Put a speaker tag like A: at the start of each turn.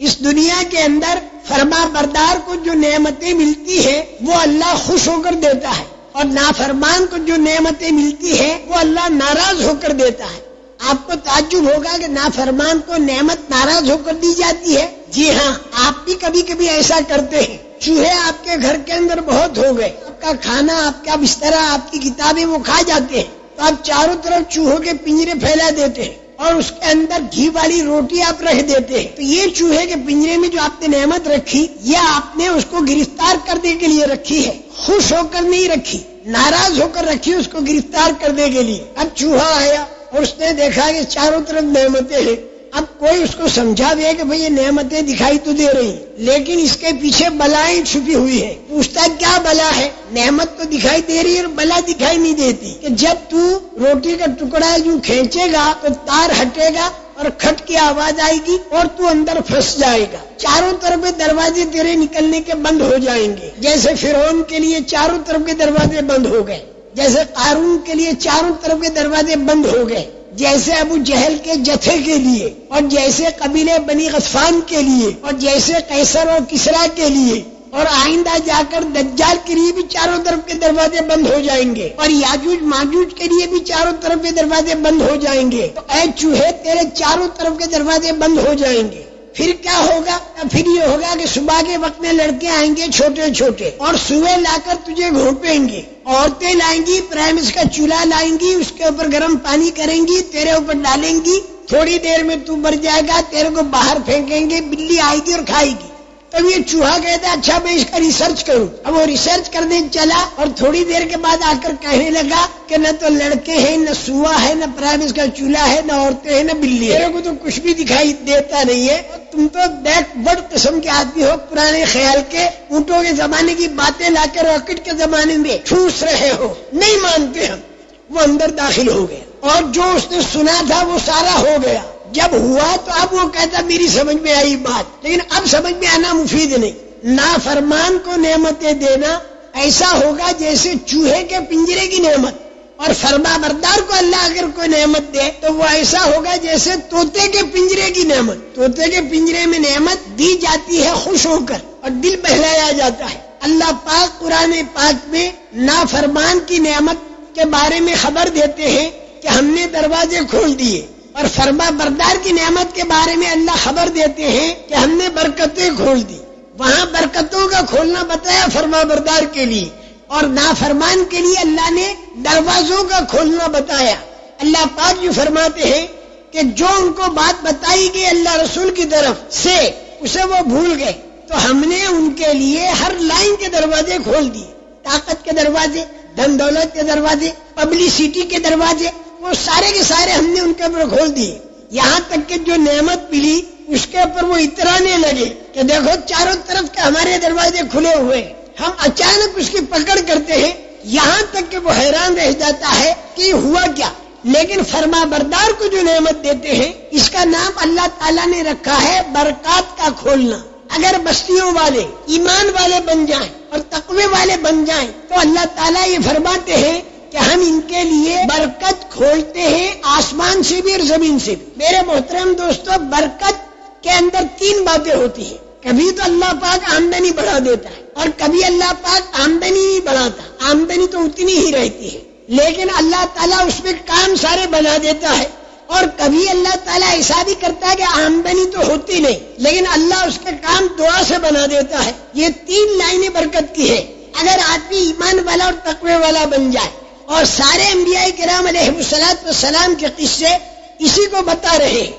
A: اس دنیا کے اندر فرما بردار کو جو نعمتیں ملتی ہیں وہ اللہ خوش ہو کر دیتا ہے، اور نافرمان کو جو نعمتیں ملتی ہیں وہ اللہ ناراض ہو کر دیتا ہے۔ آپ کو تعجب ہوگا کہ نافرمان کو نعمت ناراض ہو کر دی جاتی ہے۔ جی ہاں، آپ بھی کبھی کبھی ایسا کرتے ہیں۔ چوہے آپ کے گھر کے اندر بہت ہو گئے، آپ کا کھانا، آپ کا بستر، آپ کی کتابیں وہ کھا جاتے ہیں، تو آپ چاروں طرف چوہوں کے پنجرے پھیلا دیتے ہیں اور اس کے اندر گھی والی روٹی آپ رکھ دیتے ہیں۔ تو یہ چوہے کے پنجرے میں جو آپ نے نعمت رکھی، یہ آپ نے اس کو گرفتار کرنے کے لیے رکھی ہے، خوش ہو کر نہیں رکھی، ناراض ہو کر رکھی، اس کو گرفتار کرنے کے لیے۔ اب چوہا آیا اور اس نے دیکھا کہ چاروں طرف نعمتیں ہیں، اب کوئی اس کو سمجھا دے کہ بھئی یہ نعمتیں دکھائی تو دے رہی ہیں لیکن اس کے پیچھے بلائیں چھپی ہوئی ہے۔ پوچھتا کیا بلا ہے؟ نعمت تو دکھائی دے رہی ہے اور بلا دکھائی نہیں دیتی، کہ جب تو روٹی کا ٹکڑا جو کھینچے گا تو تار ہٹے گا اور کھٹ کی آواز آئے گی اور تو اندر پھنس جائے گا، چاروں طرف کے دروازے تیرے نکلنے کے بند ہو جائیں گے، جیسے فرعون کے لیے چاروں طرف کے دروازے بند ہو گئے، جیسے قارون کے لیے چاروں طرف کے دروازے بند ہو گئے، جیسے ابو جہل کے جتھے کے لیے، اور جیسے قبیلے بنی غطفان کے لیے، اور جیسے قیصر اور کسریٰ کے لیے، اور آئندہ جا کر دجال کے لیے بھی چاروں طرف کے دروازے بند ہو جائیں گے، اور یاجوج ماجوج کے لیے بھی چاروں طرف کے دروازے بند ہو جائیں گے۔ تو اے چوہے، تیرے چاروں طرف کے دروازے بند ہو جائیں گے۔ پھر کیا ہوگا؟ پھر یہ ہوگا کہ صبح کے وقت میں لڑکے آئیں گے چھوٹے چھوٹے اور سوئے لا کر تجھے گھونپیں گے، عورتیں لائیں گی، پرائمس کا چولہا لائیں گی، اس کے اوپر گرم پانی کریں گی، تیرے اوپر ڈالیں گی، تھوڑی دیر میں تو مر جائے گا، تیرے کو باہر پھینکیں گے، بلی آئے گی اور کھائے گی۔ تب یہ چوہا کہتا ہے اچھا میں اس کا ریسرچ کروں۔ اب وہ ریسرچ کرنے چلا اور تھوڑی دیر کے بعد آ کر کہنے لگا کہ نہ تو لڑکے ہیں، نہ سوا ہے، نہ پرائمس کا چولہا ہے، نہ عورتیں ہیں، نہ بلی ہے، میرے کو تو کچھ بھی دکھائی دیتا نہیں ہے۔ تم تو بیک ورڈ قسم کے آدمی ہو، پرانے خیال کے، اونٹوں کے زمانے کی باتیں لا کر راکٹ کے زمانے میں ٹھوس رہے ہو، نہیں مانتے ہم۔ وہ اندر داخل ہو گیا اور جو اس نے سنا تھا وہ سارا ہو گیا۔ جب ہوا تو اب وہ کہتا میری سمجھ میں آئی بات، لیکن اب سمجھ میں آنا مفید نہیں۔ نافرمان کو نعمتیں دینا ایسا ہوگا جیسے چوہے کے پنجرے کی نعمت، اور فرما بردار کو اللہ اگر کوئی نعمت دے تو وہ ایسا ہوگا جیسے طوطے کے پنجرے کی نعمت۔ طوطے کے پنجرے میں نعمت دی جاتی ہے خوش ہو کر اور دل بہلایا جاتا ہے۔ اللہ پاک قرآن پاک میں نافرمان کی نعمت کے بارے میں خبر دیتے ہیں کہ ہم نے دروازے کھول دیے، اور فرما بردار کی نعمت کے بارے میں اللہ خبر دیتے ہیں کہ ہم نے برکتیں کھول دی۔ وہاں برکتوں کا کھولنا بتایا فرما بردار کے لیے، اور نافرمان کے لیے اللہ نے دروازوں کا کھولنا بتایا۔ اللہ پاک جو فرماتے ہیں کہ جو ان کو بات بتائی گئی اللہ رسول کی طرف سے اسے وہ بھول گئے، تو ہم نے ان کے لیے ہر لائن کے دروازے کھول دیے، طاقت کے دروازے، دھن دولت کے دروازے، پبلسٹی کے دروازے، وہ سارے کے سارے ہم نے ان کے اوپر کھول دیے۔ یہاں تک کہ جو نعمت ملی اس کے اوپر وہ اترانے لگے کہ دیکھو چاروں طرف کے ہمارے دروازے کھلے ہوئے ہیں، ہم اچانک اس کی پکڑ کرتے ہیں، یہاں تک کہ وہ حیران رہ جاتا ہے کہ ہوا کیا۔ لیکن فرما بردار کو جو نعمت دیتے ہیں اس کا نام اللہ تعالیٰ نے رکھا ہے برکات کا کھولنا۔ اگر بستیوں والے ایمان والے بن جائیں اور تقوی والے بن جائیں تو اللہ تعالیٰ یہ فرماتے ہیں کہ ہم ان کے لیے برکت کھولتے ہیں، آسمان سے بھی اور زمین سے بھی۔ میرے محترم دوستو، برکت کے اندر تین باتیں ہوتی ہیں۔ کبھی تو اللہ پاک آمدنی بڑھا دیتا ہے اور کبھی اللہ پاک آمدنی نہیں بڑھاتا، آمدنی تو اتنی ہی رہتی ہے، لیکن اللہ تعالیٰ اس میں کام سارے بنا دیتا ہے۔ اور کبھی اللہ تعالیٰ ایسا بھی کرتا ہے کہ آمدنی تو ہوتی نہیں لیکن اللہ اس کے کام دعا سے بنا دیتا ہے۔ یہ تین لائنیں برکت کی ہے۔ اگر آدمی ایمان والا اور تقوی والا بن جائے، اور سارے انبیاء کرام علیہ الصلوۃ والسلام کے قصے اسی کو بتا رہے ہیں